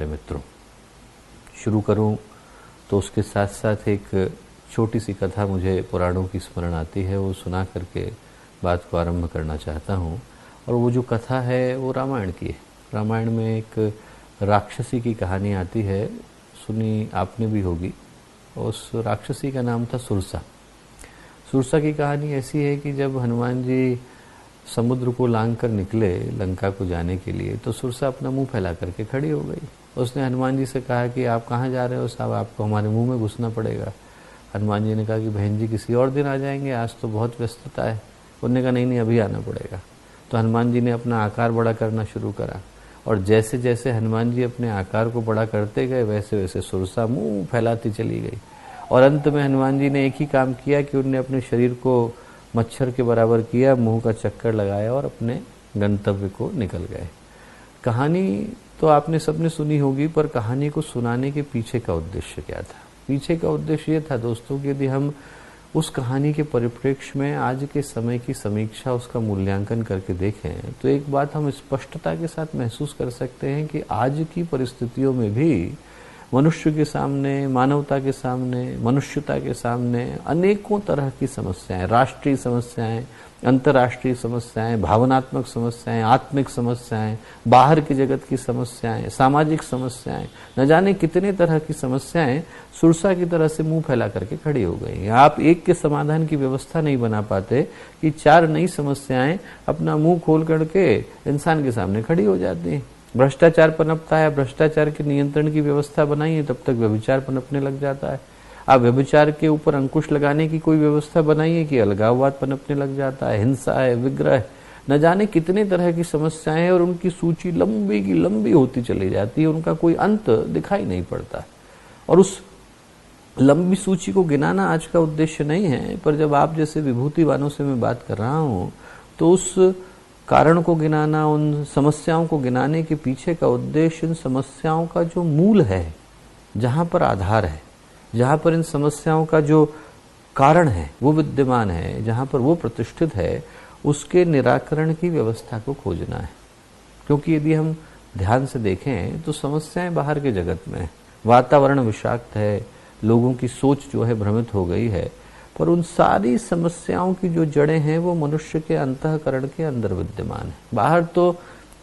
प्यारे मित्रों, शुरू करूं तो उसके साथ साथ एक छोटी सी कथा मुझे पुराणों की स्मरण आती है, वो सुना करके बात को आरंभ करना चाहता हूं। और वो जो कथा है वो रामायण की है। रामायण में एक राक्षसी की कहानी आती है, सुनी आपने भी होगी। उस राक्षसी का नाम था सुरसा। सुरसा की कहानी ऐसी है कि जब हनुमान जी समुद्र को लांघ कर निकले लंका को जाने के लिए, तो सुरसा अपना मुंह फैला करके खड़ी हो गई। उसने हनुमान जी से कहा कि आप कहाँ जा रहे हो साहब, आपको हमारे मुंह में घुसना पड़ेगा। हनुमान जी ने कहा कि बहन जी किसी और दिन आ जाएंगे, आज तो बहुत व्यस्तता है। उन्होंने कहा नहीं अभी आना पड़ेगा। तो हनुमान जी ने अपना आकार बड़ा करना शुरू करा, और जैसे जैसे हनुमान जी अपने आकार को बड़ा करते गए वैसे वैसे सुरसा मुंह फैलाती चली गई। और अंत में हनुमान जी ने एक ही काम किया कि उन्होंने अपने शरीर को मच्छर के बराबर किया, मुंह का चक्कर लगाया और अपने गंतव्य को निकल गए। कहानी तो आपने सबने सुनी होगी, पर कहानी को सुनाने के पीछे का उद्देश्य क्या था? पीछे का उद्देश्य ये था दोस्तों कि यदि हम उस कहानी के परिप्रेक्ष्य में आज के समय की समीक्षा, उसका मूल्यांकन करके देखें तो एक बात हम स्पष्टता के साथ महसूस कर सकते हैं कि आज की परिस्थितियों में भी मनुष्य के सामने, मानवता के सामने, मनुष्यता के सामने अनेकों तरह की समस्याएं, राष्ट्रीय समस्याएं, अंतर्राष्ट्रीय समस्याएं, भावनात्मक समस्याएं, आत्मिक समस्याएं, बाहर की जगत की समस्याएं, सामाजिक समस्याएं, न जाने कितने तरह की समस्याएं सुरसा की तरह से मुंह फैला करके खड़ी हो गई। आप एक के समाधान की व्यवस्था नहीं बना पाते कि चार नई समस्याएं अपना मुंह खोल करके इंसान के सामने खड़ी हो जाती हैं। भ्रष्टाचार पनपता है, भ्रष्टाचार के नियंत्रण की व्यवस्था बनाई है, तब तक व्यभिचार पनपने लग जाता है। आप व्यभिचार के ऊपर अंकुश लगाने की कोई व्यवस्था बनाई है कि अलगाववाद पनपने लग जाता है, हिंसा है, विग्रह, न जाने कितने तरह की समस्याएं हैं और उनकी सूची लंबी की लंबी होती चली जाती है, उनका कोई अंत दिखाई नहीं पड़ता। और उस लंबी सूची को गिनाना आज का उद्देश्य नहीं है, पर जब आप जैसे विभूतिवानों से मैं बात कर रहा हूं तो उस कारण को गिनाना, उन समस्याओं को गिनाने के पीछे का उद्देश्य इन समस्याओं का जो मूल है, जहां पर आधार है, जहां पर इन समस्याओं का जो कारण है वो विद्यमान है, जहां पर वो प्रतिष्ठित है, उसके निराकरण की व्यवस्था को खोजना है। क्योंकि यदि हम ध्यान से देखें तो समस्याएं बाहर के जगत में, वातावरण विषाक्त है, लोगों की सोच जो है भ्रमित हो गई है, पर उन सारी समस्याओं की जो जड़ें हैं वो मनुष्य के अंतःकरण के अंदर विद्यमान है। बाहर तो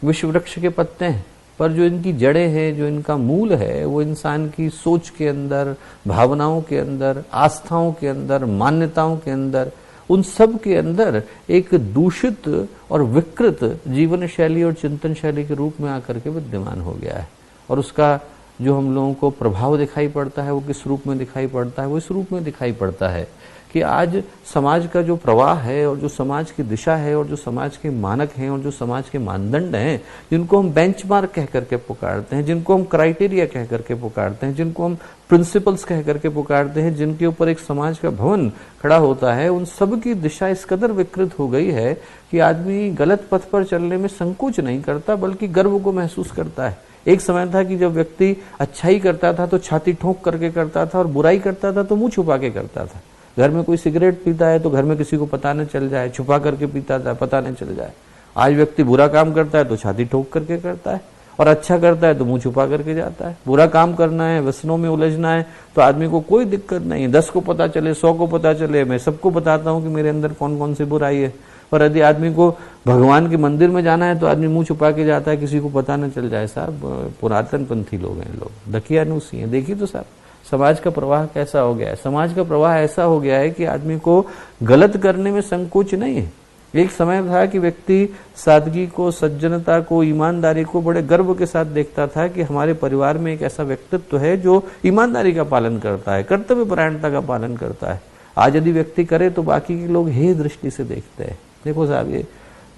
विश्व वृक्ष के पत्ते हैं, पर जो इनकी जड़ें हैं, जो इनका मूल है, वो इंसान की सोच के अंदर, भावनाओं के अंदर, आस्थाओं के अंदर, मान्यताओं के अंदर, उन सब के अंदर एक दूषित और विकृत जीवन शैली और चिंतन शैली के रूप में आकर के विद्यमान हो गया है। और उसका जो हम लोगों को प्रभाव दिखाई पड़ता है वो किस रूप में दिखाई पड़ता है? वो इस रूप में दिखाई पड़ता है कि आज समाज का जो प्रवाह है और जो समाज की दिशा है और जो समाज के मानक हैं और जो समाज के मानदंड हैं, जिनको हम बेंचमार्क कह करके पुकारते हैं, जिनको हम क्राइटेरिया कह करके पुकारते हैं, जिनको हम प्रिंसिपल्स कह करके पुकारते हैं, जिनके ऊपर एक समाज का भवन खड़ा होता है, उन सब की दिशा इस कदर विकृत हो गई है कि आदमी गलत पथ पर चलने में संकोच नहीं करता, बल्कि गर्व को महसूस करता है। एक समय था कि जब व्यक्ति अच्छाई करता था तो छाती ठोक करके करता था, और बुराई करता था तो मुंह छुपा के करता था। घर में कोई सिगरेट पीता है तो घर में किसी को पता न चल जाए, छुपा करके पीता था, पता न चल जाए। आज व्यक्ति बुरा काम करता है तो छाती ठोक करके करता है, और अच्छा करता है तो मुंह छुपा करके जाता है। बुरा काम करना है, व्यसनों में उलझना है तो आदमी को कोई दिक्कत नहीं है, 10 को पता चले, 100 को पता चले, मैं सबको बताता हूं कि मेरे अंदर कौन कौन सी बुराई है। और यदि आदमी को भगवान के मंदिर में जाना है तो आदमी मुंह छुपा के जाता है, किसी को पता न चल जाए। साहब पुरातन पंथी लोग हैं, लोग दकियानूसी हैं। देखिए तो साहब समाज का प्रवाह कैसा हो गया है। समाज का प्रवाह ऐसा हो गया है कि आदमी को गलत करने में संकोच नहीं है। एक समय था कि व्यक्ति सादगी को, सज्जनता को, ईमानदारी को बड़े गर्व के साथ देखता था कि हमारे परिवार में एक ऐसा व्यक्तित्व है जो ईमानदारी का पालन करता है, कर्तव्य परायणता का पालन करता है। आज यदि व्यक्ति करे तो बाकी के लोग हे दृष्टि से देखते हैं। देखो साहब, ये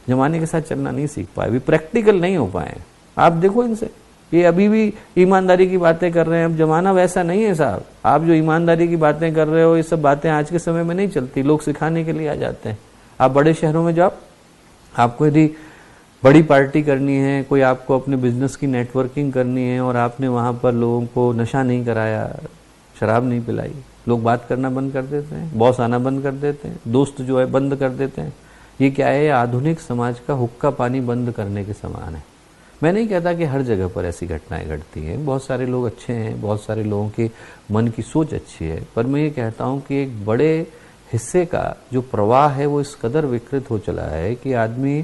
जमाने के साथ चलना नहीं सीख पाए, भी प्रैक्टिकल नहीं हो पाए। आप देखो इनसे, ये अभी भी ईमानदारी की बातें कर रहे हैं। अब जमाना वैसा नहीं है साहब। आप जो ईमानदारी की बातें कर रहे हो, ये सब बातें आज के समय में नहीं चलती, लोग सिखाने के लिए आ जाते हैं। आप बड़े शहरों में जाओ, आपको यदि बड़ी पार्टी करनी है, कोई आपको अपने बिजनेस की नेटवर्किंग करनी है और आपने वहां पर लोगों को नशा नहीं कराया, शराब नहीं पिलाई, लोग बात करना बंद कर देते हैं, बॉस आना बंद कर देते हैं, दोस्त जो है बंद कर देते हैं। ये क्या है? आधुनिक समाज का हुक्का पानी बंद करने के समान है। मैं नहीं कहता कि हर जगह पर ऐसी घटनाएं घटती हैं, बहुत सारे लोग अच्छे हैं, बहुत सारे लोगों के मन की सोच अच्छी है, पर मैं ये कहता हूं कि एक बड़े हिस्से का जो प्रवाह है वो इस कदर विकृत हो चला है कि आदमी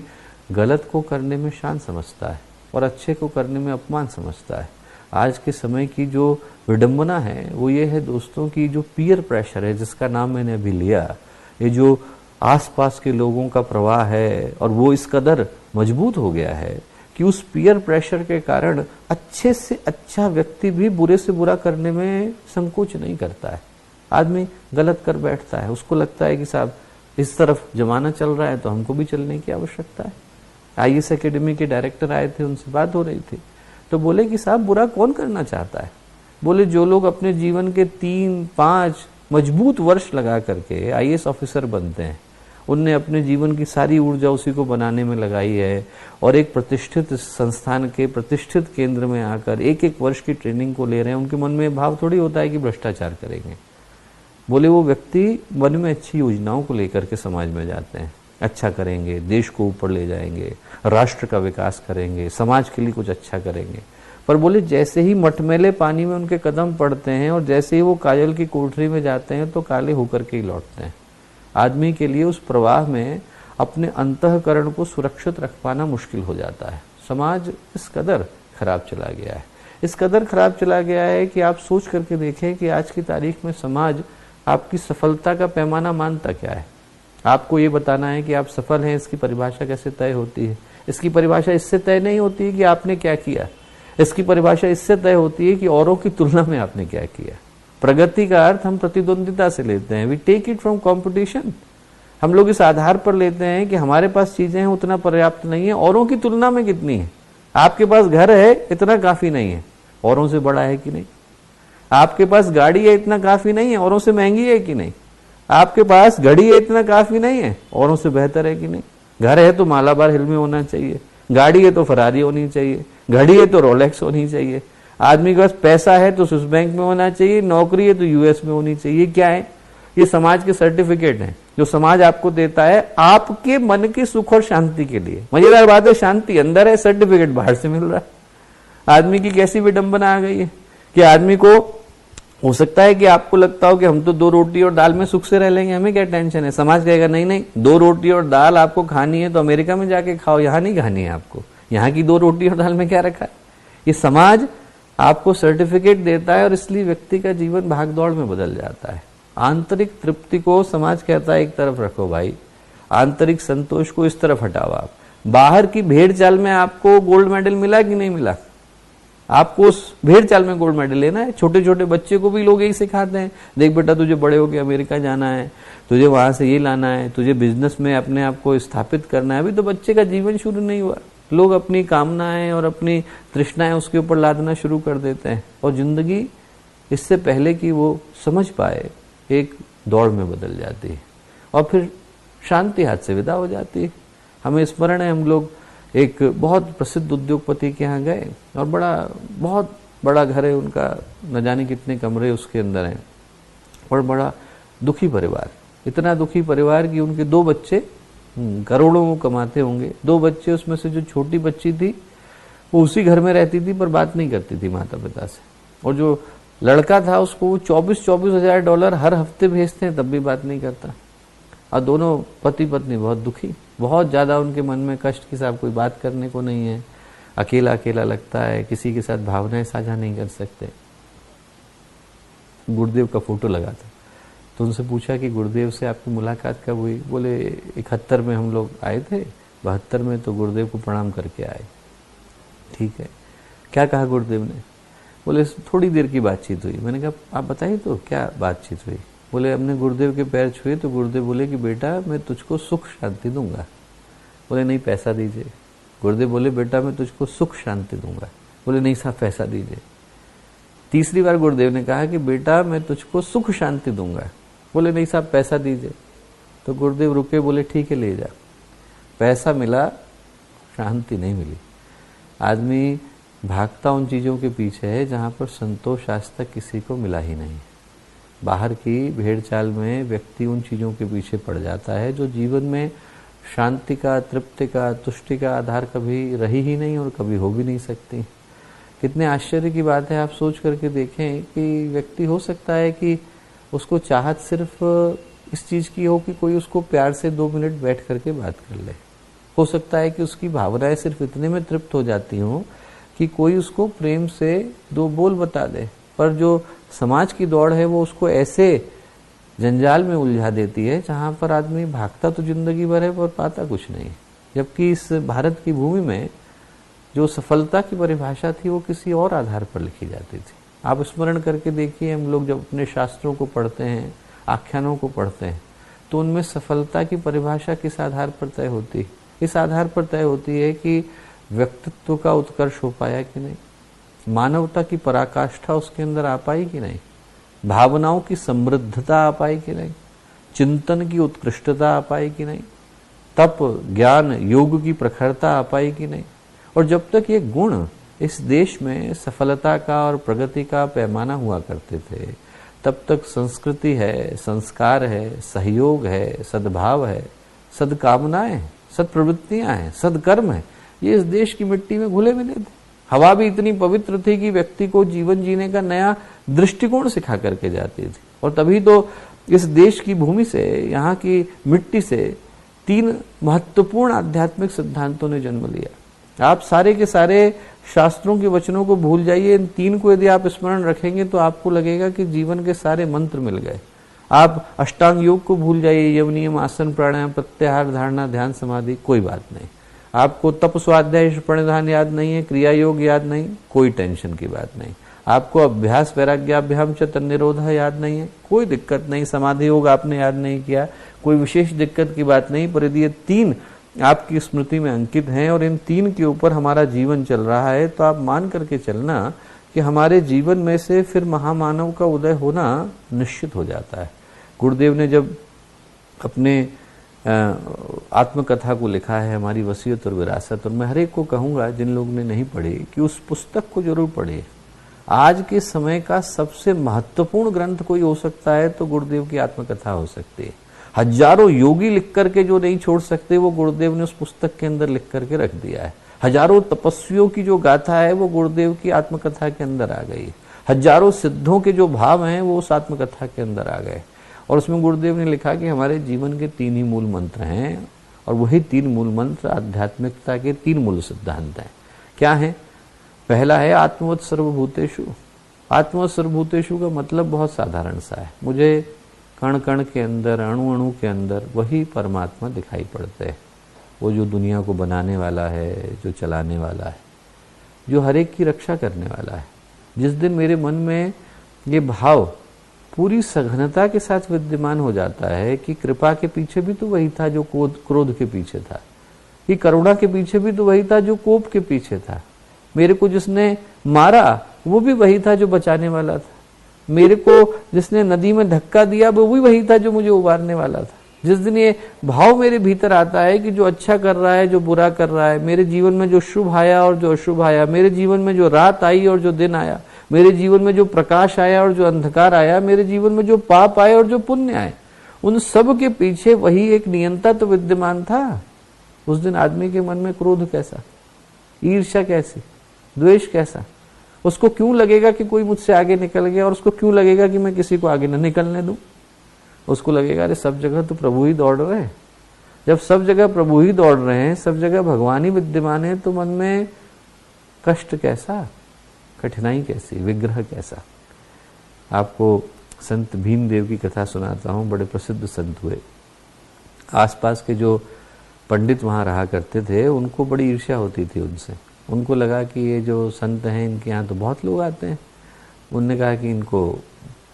गलत को करने में शान समझता है और अच्छे को करने में अपमान समझता है। आज के समय की जो विडंबना है वो ये है दोस्तों की जो पीयर प्रेशर है, जिसका नाम मैंने अभी लिया, ये जो आसपास के लोगों का प्रवाह है और वो इस कदर मजबूत हो गया है कि उस पीयर प्रेशर के कारण अच्छे से अच्छा व्यक्ति भी बुरे से बुरा करने में संकोच नहीं करता है। आदमी गलत कर बैठता है, उसको लगता है कि साहब इस तरफ जमाना चल रहा है तो हमको भी चलने की आवश्यकता है। IAS एकेडमी के डायरेक्टर आए थे, उनसे बात हो रही थी, तो बोले कि साहब बुरा कौन करना चाहता है। बोले जो लोग अपने जीवन के 3-5 मजबूत वर्ष लगा करके IAS ऑफिसर बनते हैं, उनने अपने जीवन की सारी ऊर्जा उसी को बनाने में लगाई है और एक प्रतिष्ठित संस्थान के प्रतिष्ठित केंद्र में आकर 1-1 वर्ष की ट्रेनिंग को ले रहे हैं, उनके मन में भाव थोड़ी होता है कि भ्रष्टाचार करेंगे। बोले वो व्यक्ति मन में अच्छी योजनाओं को लेकर के समाज में जाते हैं, अच्छा करेंगे, देश को ऊपर ले जाएंगे, राष्ट्र का विकास करेंगे, समाज के लिए कुछ अच्छा करेंगे। पर बोले जैसे ही मटमैले पानी में उनके कदम पड़ते हैं और जैसे ही वो काजल की कोठरी में जाते हैं तो काले होकर के ही लौटते हैं। आदमी के लिए उस प्रवाह में अपने अंतःकरण को सुरक्षित रख पाना मुश्किल हो जाता है। समाज इस कदर खराब चला गया है, इस कदर खराब चला गया है कि आप सोच करके देखें कि आज की तारीख में समाज आपकी सफलता का पैमाना मानता क्या है। आपको ये बताना है कि आप सफल हैं, इसकी परिभाषा कैसे तय होती है? इसकी परिभाषा इससे तय नहीं होती है कि आपने क्या किया, इसकी परिभाषा इससे तय होती है कि औरों की तुलना में आपने क्या किया। प्रगति का अर्थ हम प्रतिद्वंदिता से लेते हैं, we take it from competition. हम लोग इस आधार पर लेते हैं कि हमारे पास चीजें हैं उतना पर्याप्त नहीं है, औरों की तुलना में कितनी है। आपके पास घर है इतना काफी नहीं है, औरों से बड़ा है कि नहीं। आपके पास गाड़ी है इतना काफी नहीं है, औरों से महंगी है कि नहीं। आपके पास घड़ी है इतना काफी नहीं है, औरों से बेहतर है कि नहीं। घर है तो मालाबार हिल में होना चाहिए, गाड़ी है तो फरारी होनी चाहिए, घड़ी है तो रोलेक्स होनी चाहिए। आदमी के पास पैसा है तो स्विस बैंक में होना चाहिए, नौकरी है तो US में होनी चाहिए। क्या है? ये समाज के सर्टिफिकेट हैं जो समाज आपको देता है आपके मन के सुख और शांति के लिए। मजेदार बात है, शांति अंदर है, सर्टिफिकेट बाहर से मिल रहा है। आदमी की कैसी विडंबना आ गई है कि आदमी को हो सकता है कि आपको लगता हो कि हम तो 2 रोटी और दाल में सुख से रह लेंगे, हमें क्या टेंशन है। समाज कहेगा नहीं नहीं, 2 रोटी और दाल आपको खानी है तो अमेरिका में जाके खाओ, यहां नहीं खानी है आपको। यहाँ की 2 रोटी और दाल में क्या रखा है। ये समाज आपको सर्टिफिकेट देता है और इसलिए व्यक्ति का जीवन भागदौड़ में बदल जाता है। आंतरिक तृप्ति को समाज कहता है एक तरफ रखो भाई, आंतरिक संतोष को इस तरफ हटाओ आप। बाहर की भेड़ चाल में आपको गोल्ड मेडल मिला कि नहीं मिला, आपको उस भेड़ चाल में गोल्ड मेडल लेना है। छोटे छोटे बच्चे को भी लोग यही सिखाते हैं, देख बेटा तुझे बड़े होकर अमेरिका जाना है, तुझे वहां से ये लाना है, तुझे बिजनेस में अपने आप को स्थापित करना है। अभी तो बच्चे का जीवन शुरू नहीं हुआ, लोग अपनी कामनाएं और अपनी तृष्णाएं उसके ऊपर लादना शुरू कर देते हैं और जिंदगी इससे पहले कि वो समझ पाए एक दौड़ में बदल जाती है और फिर शांति हाथ से विदा हो जाती है। हमें स्मरण है, हम लोग एक बहुत प्रसिद्ध उद्योगपति के यहाँ गए और बहुत बड़ा घर है उनका, न जाने कितने कमरे उसके अंदर हैं, और बड़ा दुखी परिवार, इतना दुखी परिवार कि उनके 2 बच्चे, करोड़ों वो कमाते होंगे, 2 बच्चे, उसमें से जो छोटी बच्ची थी वो उसी घर में रहती थी पर बात नहीं करती थी माता पिता से, और जो लड़का था उसको वो 24-24 हजार डॉलर हर हफ्ते भेजते हैं तब भी बात नहीं करता। और दोनों पति पत्नी बहुत दुखी, बहुत ज्यादा उनके मन में कष्ट कि साहब कोई बात करने को नहीं है, अकेला अकेला लगता है, किसी के साथ भावनाएं साझा नहीं कर सकते। गुरुदेव का फोटो लगा था तो उनसे पूछा कि गुरुदेव से आपकी मुलाकात कब हुई। बोले 71 में हम लोग आए थे, 72 में तो गुरुदेव को प्रणाम करके आए। ठीक है, क्या कहा गुरुदेव ने? बोले थोड़ी देर की बातचीत हुई। मैंने कहा आप बताइए तो क्या बातचीत हुई? बोले हमने गुरुदेव के पैर छुए तो गुरुदेव बोले कि बेटा मैं तुझको सुख शांति दूंगा। बोले नहीं पैसा दीजिए। गुरुदेव बोले बेटा मैं तुझको सुख शांति दूंगा। बोले नहीं साहब पैसा दीजिए। तीसरी बार गुरुदेव ने कहा कि बेटा मैं तुझको सुख शांति दूंगा। बोले नहीं साहब पैसा दीजिए। तो गुरुदेव रुके, बोले ठीक है ले जा। पैसा मिला, शांति नहीं मिली। आदमी भागता उन चीजों के पीछे है जहां पर संतोष आज तक किसी को मिला ही नहीं। बाहर की भेड़ चाल में व्यक्ति उन चीजों के पीछे पड़ जाता है जो जीवन में शांति का, तृप्ति का, तुष्टि का आधार कभी रही ही नहीं और कभी हो भी नहीं सकती। कितने आश्चर्य की बात है, आप सोच करके देखें कि व्यक्ति हो सकता है कि उसको चाहत सिर्फ इस चीज की हो कि कोई उसको प्यार से 2 मिनट बैठ करके बात कर ले। हो सकता है कि उसकी भावनाएं सिर्फ इतने में तृप्त हो जाती हों कि कोई उसको प्रेम से 2 बोल बता दे, पर जो समाज की दौड़ है वो उसको ऐसे जंजाल में उलझा देती है जहां पर आदमी भागता तो जिंदगी भर है पर पाता कुछ नहीं। जबकि इस भारत की भूमि में जो सफलता की परिभाषा थी वो किसी और आधार पर लिखी जाती थी। आप स्मरण करके देखिए, हम लोग जब अपने शास्त्रों को पढ़ते हैं, आख्यानों को पढ़ते हैं, तो उनमें सफलता की परिभाषा किस आधार पर तय होती है? इस आधार पर तय होती है कि व्यक्तित्व का उत्कर्ष हो पाया कि नहीं, मानवता की पराकाष्ठा उसके अंदर आ पाई कि नहीं, भावनाओं की समृद्धता आ पाई कि नहीं, चिंतन की उत्कृष्टता आ पाई कि नहीं, तप, ज्ञान, योग की प्रखरता आ पाई कि नहीं। और जब तक ये गुण इस देश में सफलता का और प्रगति का पैमाना हुआ करते थे, तब तक संस्कृति है, संस्कार है, सहयोग है, सद्भाव है, सद्कामनाएं हैं, सत्प्रवृत्तियां हैं, सदकर्म है, ये इस देश की मिट्टी में घुले मिले थे। हवा भी इतनी पवित्र थी कि व्यक्ति को जीवन जीने का नया दृष्टिकोण सिखा करके जाती थी। और तभी तो इस देश की भूमि से, यहाँ की मिट्टी से 3 महत्वपूर्ण आध्यात्मिक सिद्धांतों ने जन्म लिया। आप सारे के सारे शास्त्रों के वचनों को भूल जाइए, इन 3 को यदि आप स्मरण रखेंगे तो आपको लगेगा कि जीवन के सारे मंत्र मिल गए। आप अष्टांग योग को भूल जाइए, यम नियम, आसन, प्राणायाम, प्रत्याहार, धारणा, ध्यान, समाधि, कोई बात नहीं। आपको तप, स्वाध्याय, प्रणिधान याद नहीं है, क्रिया योग याद नहीं, कोई टेंशन की बात नहीं। आपको अभ्यास, वैराग्याभ्याम च तन्निरोध याद नहीं है, कोई दिक्कत नहीं। समाधि योग आपने याद नहीं किया, कोई विशेष दिक्कत की बात नहीं। पर यदि ये 3 आपकी स्मृति में अंकित हैं और इन 3 के ऊपर हमारा जीवन चल रहा है, तो आप मान करके चलना कि हमारे जीवन में से फिर महामानव का उदय होना निश्चित हो जाता है। गुरुदेव ने जब अपने आत्मकथा को लिखा है, हमारी वसीयत और विरासत, और मैं हर एक को कहूंगा जिन लोगों ने नहीं पढ़ी कि उस पुस्तक को जरूर पढ़िए। आज के समय का सबसे महत्वपूर्ण ग्रंथ कोई हो सकता है तो गुरुदेव की आत्मकथा हो सकती है। हजारों योगी लिख करके जो नहीं छोड़ सकते, वो गुरुदेव ने उस पुस्तक के अंदर लिख करके रख दिया है। हजारों तपस्वियों की जो गाथा है वो गुरुदेव की आत्मकथा के अंदर आ गई। हजारों सिद्धों के जो भाव हैं वो उस आत्मकथा के अंदर आ गए। और उसमें गुरुदेव ने लिखा कि हमारे जीवन के 3 ही मूल मंत्र हैं, और वही 3 मूल मंत्र आध्यात्मिकता के 3 मूल सिद्धांत हैं। क्या है? पहला है आत्मवत् सर्वभूतेषु। आत्मवत् सर्वभूतेषु का मतलब बहुत साधारण सा है, मुझे कण कण के अंदर, अणु अणु के अंदर वही परमात्मा दिखाई पड़ते हैं। वो जो दुनिया को बनाने वाला है, जो चलाने वाला है, जो हर एक की रक्षा करने वाला है। जिस दिन मेरे मन में ये भाव पूरी सघनता के साथ विद्यमान हो जाता है कि कृपा के पीछे भी तो वही था जो क्रोध के पीछे था, कि करुणा के पीछे भी तो वही था जो कोप के पीछे था, मेरे को जिसने मारा वो भी वही था जो बचाने वाला था, मेरे को जिसने नदी में धक्का दिया वो भी वही था जो मुझे उबारने वाला था। जिस दिन ये भाव मेरे भीतर आता है कि जो अच्छा कर रहा है, जो बुरा कर रहा है, मेरे जीवन में जो शुभ आया और जो अशुभ आया, मेरे जीवन में जो रात आई और जो दिन आया, मेरे जीवन में जो प्रकाश आया और जो अंधकार आया, मेरे जीवन में जो पाप आए और जो पुण्य आए, उन सब के पीछे वही एक नियंता तो विद्यमान था। उस दिन आदमी के मन में क्रोध कैसा, ईर्ष्या कैसी, द्वेष कैसा? उसको क्यों लगेगा कि कोई मुझसे आगे निकल गया, और उसको क्यों लगेगा कि मैं किसी को आगे न निकलने दूं? उसको लगेगा अरे सब जगह तो प्रभु ही दौड़ रहे हैं। जब सब जगह प्रभु ही दौड़ रहे हैं, सब जगह भगवान ही विद्यमान है, तो मन में कष्ट कैसा, कठिनाई कैसी, विग्रह कैसा? आपको संत भीमदेव की कथा सुनाता हूं। बड़े प्रसिद्ध संत हुए। आसपास के जो पंडित वहां रहा करते थे उनको बड़ी ईर्ष्या होती थी उनसे। उनको लगा कि ये जो संत हैं इनके यहाँ तो बहुत लोग आते हैं। उनने कहा कि इनको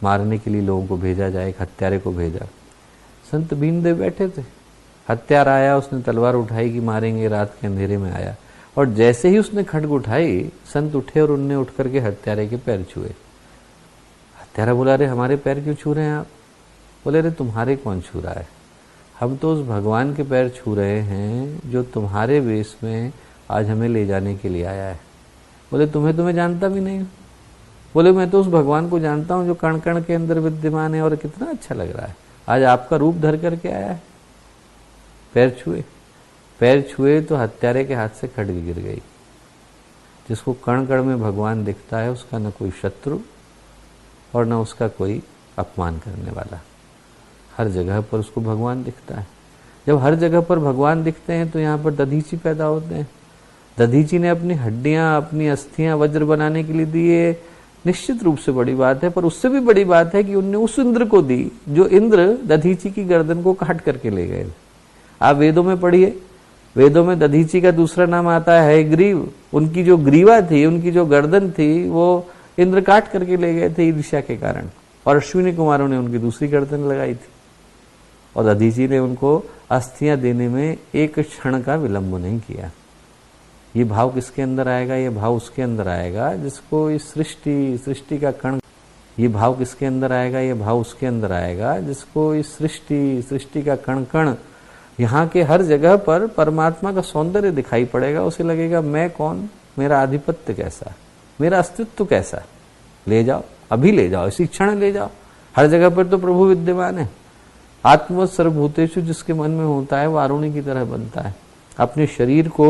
मारने के लिए लोगों को भेजा जाए, एक हत्यारे को भेजा। संत भीमदेव बैठे थे, हत्यारा आया, उसने तलवार उठाई कि मारेंगे, रात के अंधेरे में आया, और जैसे ही उसने खड्ग उठाई, संत उठे और उनने उठ करके हत्यारे के पैर छुए। हत्यारा बोला अरे हमारे पैर क्यों छू रहे हैं आप? बोले अरे तुम्हारे कौन छू रहा है, हम तो उस भगवान के पैर छू रहे हैं जो तुम्हारे वेश में आज हमें ले जाने के लिए आया है। बोले तुम्हें जानता भी नहीं। बोले मैं तो उस भगवान को जानता हूं जो कण कण के अंदर विद्यमान है, और कितना अच्छा लग रहा है, आज आपका रूप धर करके आया है, पैर छुए। पैर छुए तो हत्यारे के हाथ से खड़गी गिर गई। जिसको कण कण में भगवान दिखता है उसका न कोई शत्रु और न उसका कोई अपमान करने वाला। हर जगह पर उसको भगवान दिखता है। जब हर जगह पर भगवान दिखते हैं तो यहाँ पर दधीची पैदा होते हैं। दधीची ने अपनी हड्डियां, अपनी अस्थियां वज्र बनाने के लिए दिए, निश्चित रूप से बड़ी बात है, पर उससे भी बड़ी बात है कि उनने उस इंद्र को दी जो इंद्र दधीची की गर्दन को काट करके ले गए। आप वेदों में पढ़िए, वेदों में दधीची का दूसरा नाम आता है ग्रीव। उनकी जो ग्रीवा थी, उनकी जो गर्दन थी, वो इंद्र काट करके ले गए थे ईर्ष्या के कारण, और अश्विनी कुमारों ने उनकी दूसरी गर्दन लगाई थी। और दधीची ने उनको अस्थियां देने में एक क्षण का विलंब नहीं किया। ये भाव किसके अंदर आएगा? ये भाव उसके अंदर आएगा जिसको इस सृष्टि का कण, ये भाव किसके अंदर आएगा? ये भाव उसके अंदर आएगा जिसको इस सृष्टि का कण कण, यहाँ के हर जगह पर परमात्मा का सौंदर्य दिखाई पड़ेगा। उसे लगेगा मैं कौन, मेरा आधिपत्य कैसा, मेरा अस्तित्व कैसा। ले जाओ, अभी ले जाओ, इसी क्षण ले जाओ। हर जगह पर तो प्रभु विद्यमान है। आत्मवत् सर्वभूतेषु जिसके मन में होता है वो आरुणि की तरह बनता है। अपने शरीर को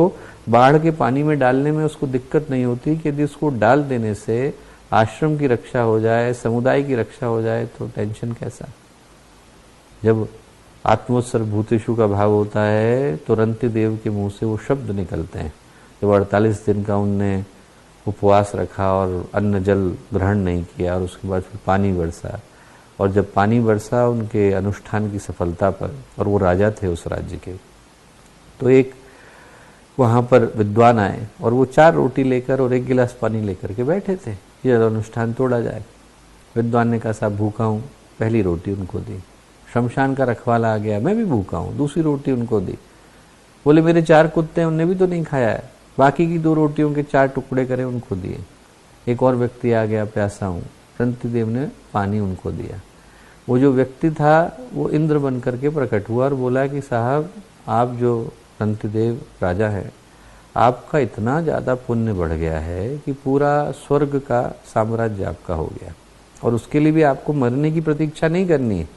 बाढ़ के पानी में डालने में उसको दिक्कत नहीं होती कि यदि उसको डाल देने से आश्रम की रक्षा हो जाए, समुदाय की रक्षा हो जाए तो टेंशन कैसा। जब आत्मवत् सर्वभूतेषु का भाव होता है तो रंति देव के मुंह से वो शब्द निकलते हैं। जब 48 दिन का उनने उपवास रखा और अन्न जल ग्रहण नहीं किया और उसके बाद फिर पानी बरसा, और जब पानी बरसा उनके अनुष्ठान की सफलता पर, और वो राजा थे उस राज्य के, तो एक वहाँ पर विद्वान आए और वो 4 रोटी लेकर और 1 गिलास पानी लेकर के बैठे थे, ये अनुष्ठान तोड़ा जाए। विद्वान ने कहा साहब भूखा हूँ, पहली रोटी उनको दी। शमशान का रखवाला आ गया, मैं भी भूखा हूँ, दूसरी रोटी उनको दी। बोले मेरे 4 कुत्ते हैं, उनने भी तो नहीं खाया है, बाकी की 2 रोटियों के 4 टुकड़े करे उनको दिए। एक और व्यक्ति आ गया, प्यासा हूँ, रंतिदेव ने पानी उनको दिया। वो जो व्यक्ति था वो इंद्र बन करके प्रकट हुआ और बोला कि साहब आप जो रंतिदेव राजा है, आपका इतना ज़्यादा पुण्य बढ़ गया है कि पूरा स्वर्ग का साम्राज्य आपका हो गया, और उसके लिए भी आपको मरने की प्रतीक्षा नहीं करनी है,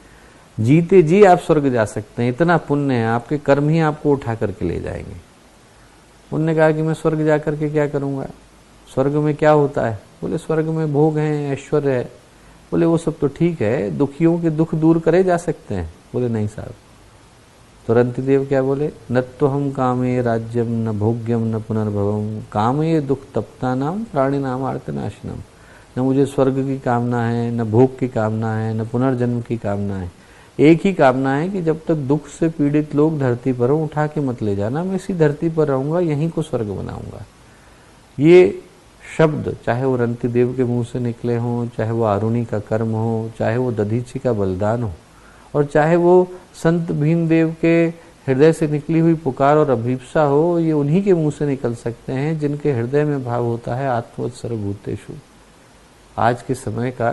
जीते जी आप स्वर्ग जा सकते हैं। इतना पुण्य है, आपके कर्म ही आपको उठा करके ले जाएंगे। उनने कहा कि मैं स्वर्ग जा करके क्या करूँगा, स्वर्ग में क्या होता है? बोले स्वर्ग में भोग हैं, ऐश्वर्य है। बोले वो सब तो ठीक है, दुखियों के दुख दूर करे जा सकते हैं। बोले नहीं साहब। तो रंतिदेव क्या बोले, न तो हम कामे राज्यम न भोग्यम न पुनर्भवम कामे दुख तप्ता नाम प्राणी नाम आर्तनाशनम। न मुझे स्वर्ग की कामना है, न भोग की कामना है, न पुनर्जन्म की कामना है। एक ही कामना है कि जब तक दुख से पीड़ित लोग धरती पर हो, उठा के मत ले जाना, मैं इसी धरती पर रहूंगा, यहीं को स्वर्ग बनाऊंगा। ये शब्द चाहे वो रंतिदेव के मुंह से निकले हों, चाहे वो आरुणि का कर्म हो, चाहे वो दधीची का बलिदान हो, और चाहे वो संत भीमदेव के हृदय से निकली हुई पुकार और अभिप्सा हो, ये उन्हीं के मुंह से निकल सकते हैं जिनके हृदय में भाव होता है आत्मवत् सर्वभूतेषु। आज के समय का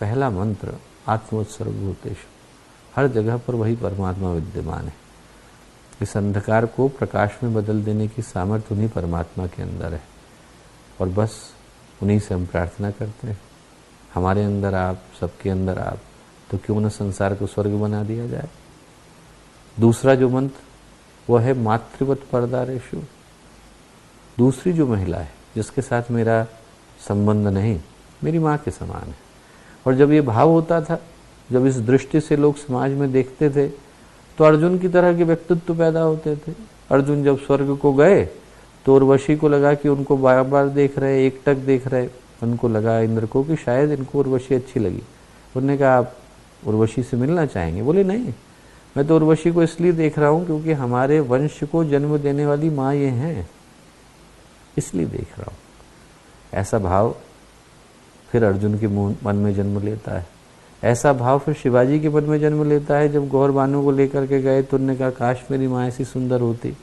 पहला मंत्र आत्मवत् सर्वभूतेषु। हर जगह पर वही परमात्मा विद्यमान है। इस अंधकार को प्रकाश में बदल देने की सामर्थ्य उन्हीं परमात्मा के अंदर है, और बस उन्हीं से हम प्रार्थना करते हैं, हमारे अंदर आप, सबके अंदर आप, तो क्यों न संसार को स्वर्ग बना दिया जाए। दूसरा जो मंत्र वो है मातृवत परदारेषु। दूसरी जो महिला है जिसके साथ मेरा संबंध नहीं, मेरी माँ के समान है। और जब ये भाव होता था, जब इस दृष्टि से लोग समाज में देखते थे, तो अर्जुन की तरह के व्यक्तित्व पैदा होते थे। अर्जुन जब स्वर्ग को गए तो उर्वशी को लगा कि उनको बार बार देख रहे, एकटक देख रहे। उनको लगा इंद्र को कि शायद इनको उर्वशी अच्छी लगी। उन्होंने कहा आप उर्वशी से मिलना चाहेंगे? बोले नहीं, मैं तो उर्वशी को इसलिए देख रहा हूँ क्योंकि हमारे वंश को जन्म देने वाली माँ ये हैं, इसलिए देख रहा हूँ। ऐसा भाव फिर अर्जुन के मन में जन्म लेता है। ऐसा भाव फिर शिवाजी के मन में जन्म लेता है। जब गौर बानू को लेकर के गए तो उन्होंने कहा काश मेरी माँ ऐसी सुंदर होती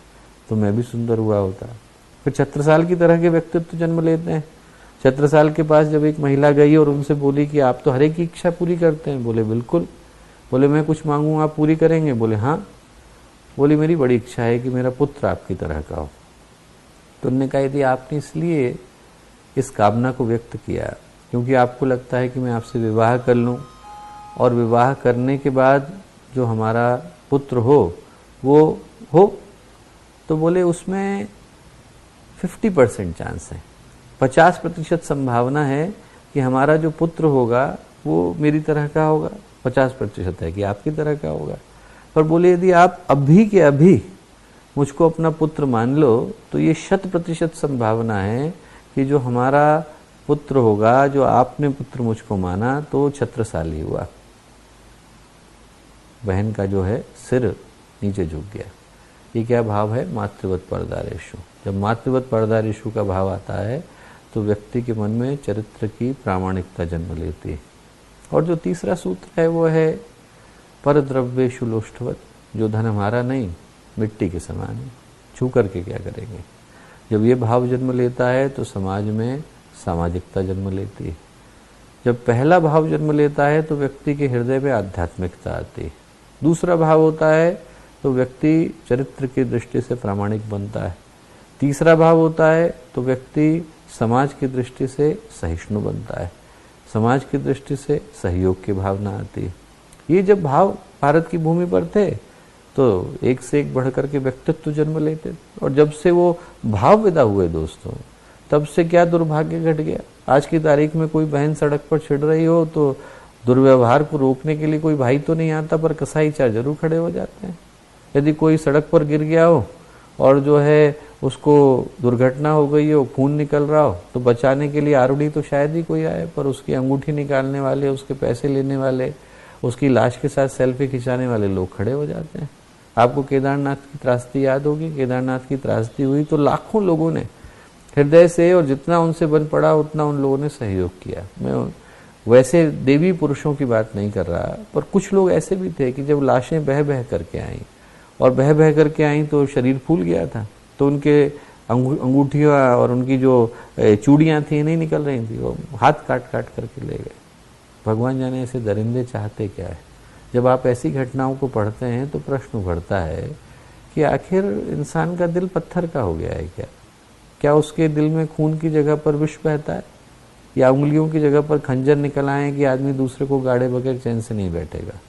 तो मैं भी सुंदर हुआ होता। फिर छत्रसाल की तरह के व्यक्तित्व जन्म लेते हैं। छत्रसाल के पास जब एक महिला गई और उनसे बोली कि आप तो हर एक की इच्छा पूरी करते हैं। बोले बिल्कुल। बोले मैं कुछ मांगूँ आप पूरी करेंगे? बोले हाँ। बोली मेरी बड़ी इच्छा है कि मेरा पुत्र आपकी तरह का हो। तो उन्होंने कहा यदि आपने इसलिए इस कामना को व्यक्त किया क्योंकि आपको लगता है कि मैं आपसे विवाह कर लूँ और विवाह करने के बाद जो हमारा पुत्र हो वो हो, तो बोले उसमें 50% चांस है, 50% संभावना है कि हमारा जो पुत्र होगा वो मेरी तरह का होगा, 50% है कि आपकी तरह का होगा। पर बोले यदि आप अभी के अभी मुझको अपना पुत्र मान लो तो ये 100% संभावना है कि जो हमारा पुत्र होगा, जो आपने पुत्र मुझको माना, तो छत्रसाली हुआ। बहन का जो है सिर नीचे झुक गया। ये क्या भाव है? मातृवत परदारेषु। जब मातृवत परदारेषु का भाव आता है तो व्यक्ति के मन में चरित्र की प्रामाणिकता जन्म लेती है। और जो तीसरा सूत्र है वो है परद्रव्येषु लोष्ठवत। जो धन हमारा नहीं, मिट्टी के समान है, छू करके क्या करेंगे। जब ये भाव जन्म लेता है तो समाज में सामाजिकता जन्म लेती है। जब पहला भाव जन्म लेता है तो व्यक्ति के हृदय में आध्यात्मिकता आती है। दूसरा भाव होता है तो व्यक्ति चरित्र की दृष्टि से प्रामाणिक बनता है। तीसरा भाव होता है तो व्यक्ति समाज की दृष्टि से सहिष्णु बनता है। समाज की दृष्टि से सहयोग की भावना आती है। ये जब भाव भारत की भूमि पर थे तो एक से एक बढ़कर के व्यक्तित्व जन्म लेते। और जब से वो भाव विदा हुए दोस्तों, तब से क्या दुर्भाग्य घट गया। आज की तारीख में कोई बहन सड़क पर छिड़ रही हो तो दुर्व्यवहार को रोकने के लिए कोई भाई तो नहीं आता, पर कसाई चार जरूर खड़े हो जाते हैं। यदि कोई सड़क पर गिर गया हो और जो है उसको दुर्घटना हो गई हो, खून निकल रहा हो, तो बचाने के लिए आरुड़ी तो शायद ही कोई आए, पर उसकी अंगूठी निकालने वाले, उसके पैसे लेने वाले, उसकी लाश के साथ सेल्फी खिंचाने वाले लोग खड़े हो जाते हैं। आपको केदारनाथ की त्रासदी याद होगी। केदारनाथ की त्रासदी हुई तो लाखों लोगों ने हृदय से, और जितना उनसे बन पड़ा उतना उन लोगों ने सहयोग किया। मैं वैसे देवी पुरुषों की बात नहीं कर रहा, पर कुछ लोग ऐसे भी थे कि जब लाशें बह बह करके आई और बह बह करके आई तो शरीर फूल गया था, तो उनके अंगूठियाँ और उनकी जो चूड़ियाँ थी नहीं निकल रही थी, वो हाथ काट काट करके ले गए। भगवान जाने ऐसे दरिंदे चाहते क्या है। जब आप ऐसी घटनाओं को पढ़ते हैं तो प्रश्न उभरता है कि आखिर इंसान का दिल पत्थर का हो गया है क्या? क्या उसके दिल में खून की जगह पर विष बहता है, या उंगलियों की जगह पर खंजर निकल आए कि आदमी दूसरे को गाड़े बगैर चैन से नहीं बैठेगा?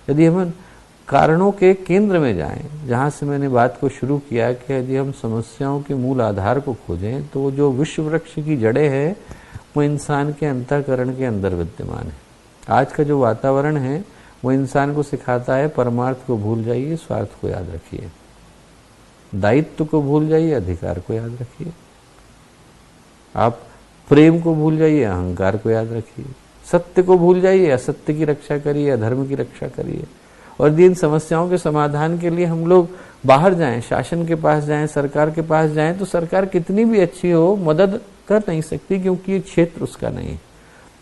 यदि हम कारणों के केंद्र में जाएं, जहां से मैंने बात को शुरू किया कि यदि हम समस्याओं के मूल आधार को खोजें तो जो विश्व वृक्ष की जड़ें हैं वो इंसान के अंतःकरण के अंदर विद्यमान है। आज का जो वातावरण है वो इंसान को सिखाता है परमार्थ को भूल जाइए, स्वार्थ को याद रखिए, दायित्व को भूल जाइए, अधिकार को याद रखिए, आप प्रेम को भूल जाइए, अहंकार को याद रखिए, सत्य को भूल जाइए, असत्य की रक्षा करिए, अधर्म की रक्षा करिए। और इन समस्याओं के समाधान के लिए हम लोग बाहर जाएं, शासन के पास जाएं, सरकार के पास जाएं, तो सरकार कितनी भी अच्छी हो मदद कर नहीं सकती, क्योंकि ये क्षेत्र उसका नहीं है।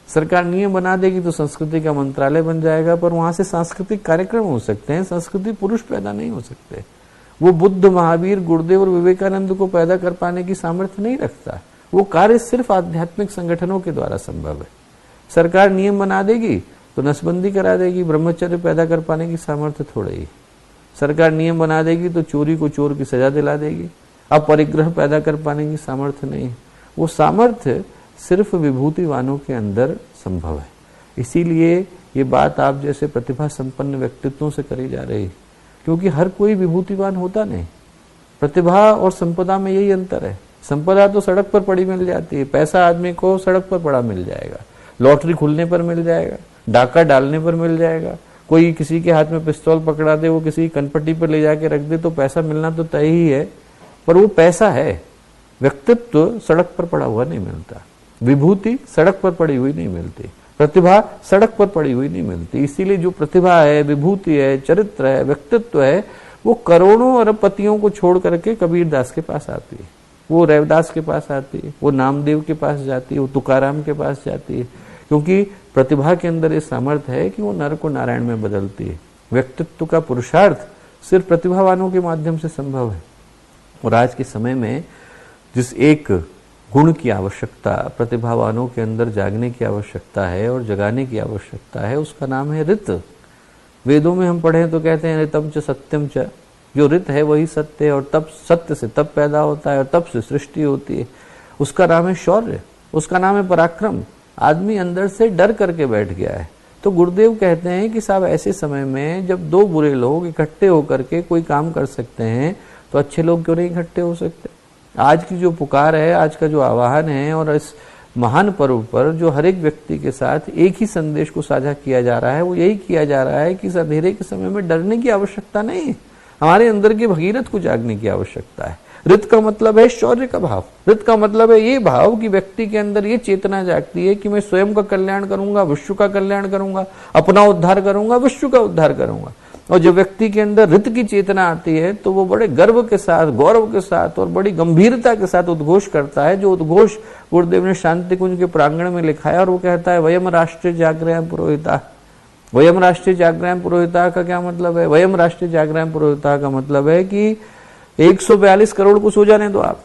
सरकार नियम बना देगी तो संस्कृति का मंत्रालय बन जाएगा, पर वहां से सांस्कृतिक कार्यक्रम हो सकते हैं, संस्कृति पुरुष पैदा नहीं हो सकते। वो बुद्ध, महावीर, गुरुदेव और विवेकानंद को पैदा कर पाने की सामर्थ्य नहीं रखता। वो कार्य सिर्फ आध्यात्मिक संगठनों के द्वारा संभव है। सरकार नियम बना देगी तो नसबंदी करा देगी, ब्रह्मचर्य पैदा कर पाने की सामर्थ्य थोड़ी ही। सरकार नियम बना देगी तो चोरी को चोर की सजा दिला देगी, अब परिग्रह पैदा कर पाने की सामर्थ्य नहीं। वो सामर्थ्य सिर्फ विभूतिवानों के अंदर संभव है। इसीलिए ये बात आप जैसे प्रतिभा संपन्न व्यक्तित्वों से करी जा रही है, क्योंकि हर कोई विभूतिवान होता नहीं। प्रतिभा और संपदा में यही अंतर है। संपदा तो सड़क पर पड़ी मिल जाती है, पैसा आदमी को सड़क पर पड़ा मिल जाएगा, लॉटरी खुलने पर मिल जाएगा, डाका डालने पर मिल जाएगा, कोई किसी के हाथ में पिस्तौल पकड़ा दे, वो किसी कनपट्टी पर ले जाके रख दे तो पैसा मिलना तो तय ही है, पर वो पैसा है। व्यक्तित्व सड़क पर पड़ा हुआ नहीं मिलता, विभूति सड़क पर पड़ी हुई नहीं मिलती, प्रतिभा सड़क पर पड़ी हुई नहीं मिलती। इसीलिए जो प्रतिभा है, विभूति है, चरित्र है, व्यक्तित्व है, वो करोड़ों अरबपतियों को छोड़ करके कबीरदास के पास आती है, वो रविदास के पास आती है, वो नामदेव के पास जाती है, वो तुकाराम के पास जाती है, क्योंकि प्रतिभा के अंदर ये सामर्थ्य है कि वो नर को नारायण में बदलती है। व्यक्तित्व का पुरुषार्थ सिर्फ प्रतिभावानों के माध्यम से संभव है। और आज के समय में जिस एक गुण की आवश्यकता प्रतिभावानों के अंदर जागने की आवश्यकता है और जगाने की आवश्यकता है, उसका नाम है ऋत। वेदों में हम पढ़े तो कहते हैं ऋतम च सत्यम च, जो ऋत है वही सत्य है, और तब सत्य से तब पैदा होता है और तब से सृष्टि होती है। उसका नाम है शौर्य, उसका नाम है पराक्रम। आदमी अंदर से डर करके बैठ गया है। तो गुरुदेव कहते हैं कि साहब ऐसे समय में जब दो बुरे लोग इकट्ठे होकर के कोई काम कर सकते हैं तो अच्छे लोग क्यों नहीं इकट्ठे हो सकते? आज की जो पुकार है, आज का जो आह्वान है, और इस महान पर्व पर जो हर एक व्यक्ति के साथ एक ही संदेश को साझा किया जा रहा है, वो यही किया जा रहा है कि इस अंधेरे के समय में डरने की आवश्यकता नहीं है, हमारे अंदर की भगीरथ को जागने की आवश्यकता है। ऋत का मतलब है शौर्य का भाव। ऋत का मतलब है ये भाव कि व्यक्ति के अंदर ये चेतना जागती है कि मैं स्वयं का कल्याण करूंगा, विश्व का कल्याण करूंगा, अपना उद्धार करूंगा, विश्व का उद्धार करूंगा। और जब व्यक्ति के अंदर ऋत की चेतना आती है तो वो बड़े गर्व के साथ, गौरव के साथ और बड़ी गंभीरता के साथ उद्घोष करता है, जो उद्घोष गुरुदेव ने शांति कुंज के प्रांगण में लिखा है। और वो कहता है वयम राष्ट्रीय जागरण पुरोहिता। वयम राष्ट्रीय जागरण पुरोहिता का क्या मतलब है? वयम राष्ट्रीय जागरण पुरोहिता का मतलब है कि 142 करोड़ को सो जाने दो आप,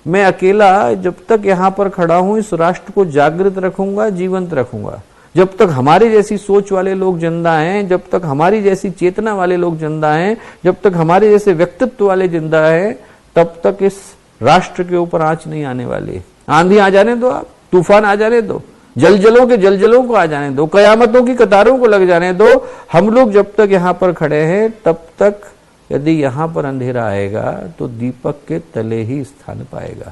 मैं अकेला जब तक यहां पर खड़ा हूं इस राष्ट्र को जागृत रखूंगा, जीवंत रखूंगा। जब तक हमारी जैसी सोच वाले लोग जिंदा हैं, जब तक हमारी जैसी चेतना वाले लोग जिंदा हैं, जब तक हमारे जैसे व्यक्तित्व वाले जिंदा हैं, तब तक इस राष्ट्र के ऊपर आंच नहीं आने वाली। आंधी आ जाने दो आप, तूफान आ जाने दो, जलजलों के जलजलों को आ जाने दो, कयामतों की कतारों को लग जाने दो। हम लोग जब तक यहां पर खड़े हैं, तब तक यदि यहां पर अंधेरा आएगा तो दीपक के तले ही स्थान पाएगा।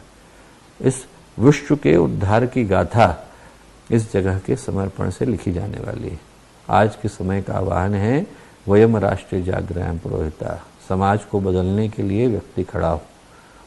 इस विश्व के उद्धार की गाथा इस जगह के समर्पण से लिखी जाने वाली है। आज के समय का आह्वान है वयम राष्ट्रीय जागरण पुरोहिता। समाज को बदलने के लिए व्यक्ति खड़ा हो,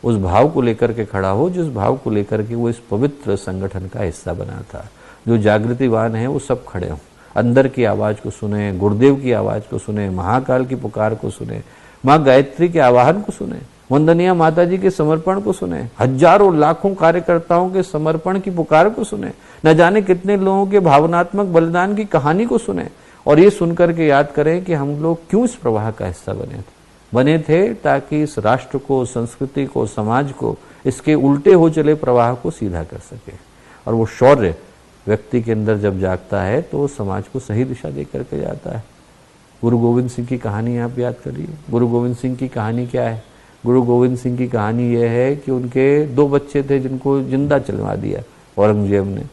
उस भाव को लेकर के खड़ा हो जिस भाव को लेकर के वो इस पवित्र संगठन का हिस्सा बना था। जो जागृतिवान है वो सब खड़े हों, अंदर की आवाज को सुने, गुरुदेव की आवाज को सुने, महाकाल की पुकार को सुने, माँ गायत्री के आह्वान को सुने, वंदनीय माता जी के समर्पण को सुने, हजारों लाखों कार्यकर्ताओं के समर्पण की पुकार को सुने, न जाने कितने लोगों के भावनात्मक बलिदान की कहानी को सुने, और ये सुनकर के याद करें कि हम लोग क्यों इस प्रवाह का हिस्सा बने थे ताकि इस राष्ट्र को, संस्कृति को, समाज को इसके उल्टे हो चले प्रवाह को सीधा कर सके। और वो शौर्य व्यक्ति के अंदर जब जागता है तो समाज को सही दिशा दे करके जाता है। गुरु गोविंद सिंह की कहानी आप याद करिए। गुरु गोविंद सिंह की कहानी क्या है? गुरु गोविंद सिंह की कहानी यह है कि उनके 2 बच्चे थे जिनको जिंदा चलवा दिया औरंगजेब ने।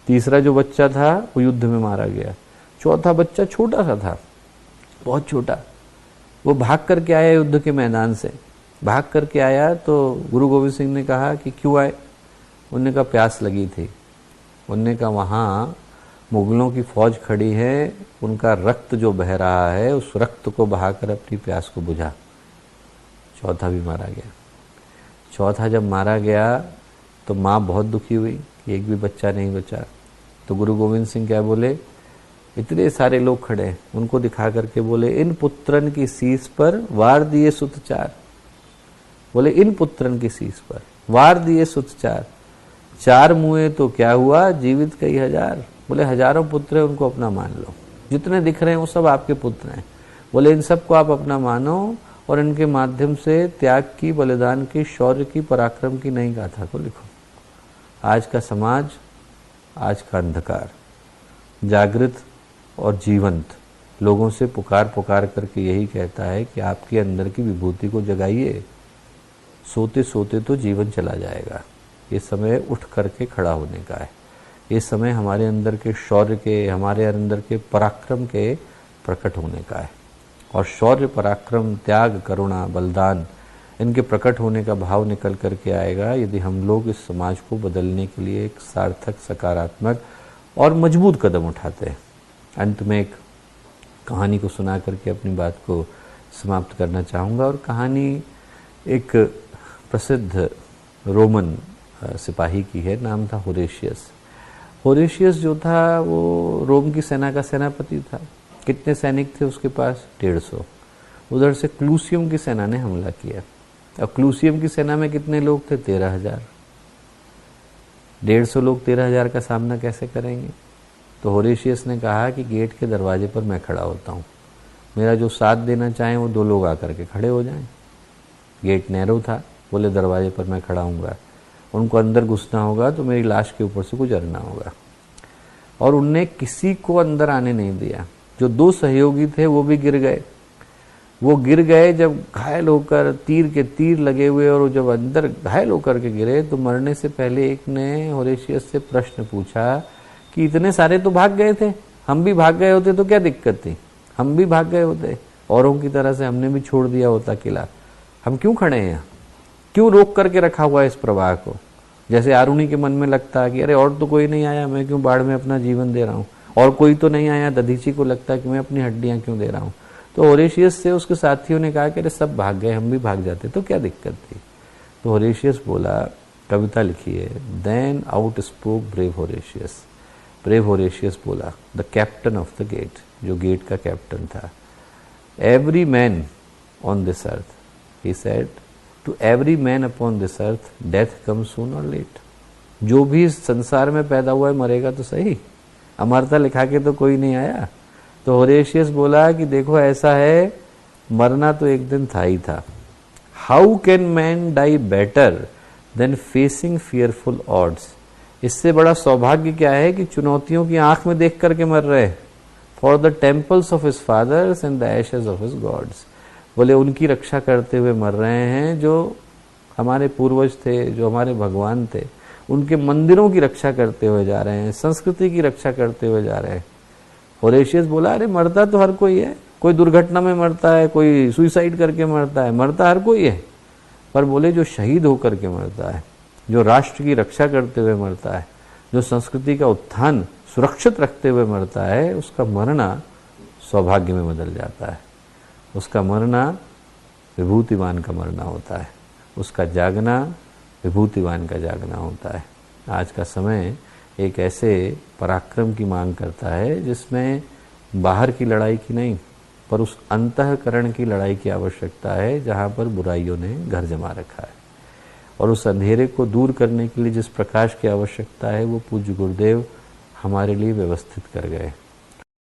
तीसरा जो बच्चा था वो युद्ध में मारा गया। चौथा बच्चा छोटा सा था, बहुत छोटा। वो भाग करके आया युद्ध के मैदान से। भाग करके आया तो गुरु गोविंद सिंह ने कहा कि क्यों आए? उन्होंने कहा प्यास लगी थी। उन्होंने कहा वहाँ मुगलों की फौज खड़ी है, उनका रक्त जो बह रहा है उस रक्त को बहाकर अपनी प्यास को बुझा। चौथा भी मारा गया। चौथा जब मारा गया तो माँ बहुत दुखी हुई कि एक भी बच्चा नहीं बचा। तो गुरु गोविंद सिंह क्या बोले? इतने सारे लोग खड़े हैं, उनको दिखा करके बोले इन पुत्रन की सीस पर वार दिए सुत 4। बोले इन पुत्रन की सीस पर वार दिए सुत 4। 4 मुए तो क्या हुआ, जीवित कई हजार। बोले हजारों पुत्र है, उनको अपना मान लो। जितने दिख रहे हैं वो सब आपके पुत्र हैं। बोले इन सबको आप अपना मानो और इनके माध्यम से त्याग की, बलिदान की, शौर्य की, पराक्रम की नई गाथा को लिखो। आज का समाज, आज का अंधकार जागृत और जीवंत लोगों से पुकार पुकार करके यही कहता है कि आपके अंदर की विभूति को जगाइए। सोते सोते तो जीवन चला जाएगा। ये समय उठ करके खड़ा होने का है। ये समय हमारे अंदर के शौर्य के, हमारे अंदर के पराक्रम के प्रकट होने का है। और शौर्य, पराक्रम, त्याग, करुणा, बलिदान, इनके प्रकट होने का भाव निकल करके आएगा यदि हम लोग इस समाज को बदलने के लिए एक सार्थक, सकारात्मक और मजबूत कदम उठाते हैं। अंत में एक कहानी को सुना करके अपनी बात को समाप्त करना चाहूँगा। और कहानी एक प्रसिद्ध रोमन सिपाही की है, नाम था होरेशियस। होरेशियस जो था वो रोम की सेना का सेनापति था। कितने सैनिक थे उसके पास? 150। उधर से क्लूसियम की सेना ने हमला किया। अब क्लूसियम की सेना में कितने लोग थे? 13,000। 150 लोग 13,000 का सामना कैसे करेंगे? तो होरेशियस ने कहा कि गेट के दरवाजे पर मैं खड़ा होता हूँ, मेरा जो साथ देना चाहें वो 2 लोग आकर के खड़े हो जाएं। गेट नैरो था, बोले दरवाजे पर मैं खड़ा हूँगा, उनको अंदर घुसना होगा तो मेरी लाश के ऊपर से गुजरना होगा। और उनने किसी को अंदर आने नहीं दिया। जो 2 सहयोगी थे वो भी गिर गए। वो गिर गए जब घायल होकर, तीर के तीर लगे हुए, और जब अंदर घायल होकर के गिरे तो मरने से पहले एक ने होरेशियस से प्रश्न पूछा कि इतने सारे तो भाग गए थे, हम भी भाग गए होते तो क्या दिक्कत थी? हम भी भाग गए होते, औरों की तरह से हमने भी छोड़ दिया होता किला। हम क्यों खड़े हैं यहाँ, क्यों रोक करके रखा हुआ है इस प्रवाह को। जैसे आरुणि के मन में लगता है कि अरे और तो कोई नहीं आया, मैं क्यों बाढ़ में अपना जीवन दे रहा हूँ, और कोई तो नहीं आया। दधीची को लगता है कि मैं अपनी हड्डियां क्यों दे रहा हूँ। तो होरेशियस से उसके साथियों ने कहा कि अरे सब भाग गए, हम भी भाग जाते तो क्या दिक्कत थी। तो होरेशियस बोला, कविता लिखी है, then out spoke brave Horatius. Brave Horatius बोला, the captain of the gate, जो गेट का कैप्टन था, every man on this earth, he said, to every man upon this earth death come soon or late. जो भी इस संसार में पैदा हुआ है मरेगा तो सही, अमरता लिखा के तो कोई नहीं आया। तो होरेशियस बोला कि देखो ऐसा है, मरना तो एक दिन था ही था। How can man die better than facing fearful odds. इससे बड़ा सौभाग्य क्या है कि चुनौतियों की आंख में देख करके मर रहे। For the temples of his fathers and the ashes of his gods. बोले उनकी रक्षा करते हुए मर रहे हैं जो हमारे पूर्वज थे, जो हमारे भगवान थे, उनके मंदिरों की रक्षा करते हुए जा रहे हैं, संस्कृति की रक्षा करते हुए जा रहे हैं। होरेशियस बोला, अरे मरता तो हर कोई है, कोई दुर्घटना में मरता है, कोई सुसाइड करके मरता है, मरता हर कोई है। पर बोले जो शहीद होकर के मरता है, जो राष्ट्र की रक्षा करते हुए मरता है, जो संस्कृति का उत्थान सुरक्षित रखते हुए मरता है, उसका मरना सौभाग्य में बदल जाता है। उसका मरना विभूतिवान का मरना होता है, उसका जागना विभूतिवान का जागना होता है। आज का समय एक ऐसे पराक्रम की मांग करता है जिसमें बाहर की लड़ाई की नहीं, पर उस अंतःकरण की लड़ाई की आवश्यकता है जहाँ पर बुराइयों ने घर जमा रखा है। और उस अंधेरे को दूर करने के लिए जिस प्रकाश की आवश्यकता है वो पूज्य गुरुदेव हमारे लिए व्यवस्थित कर गए।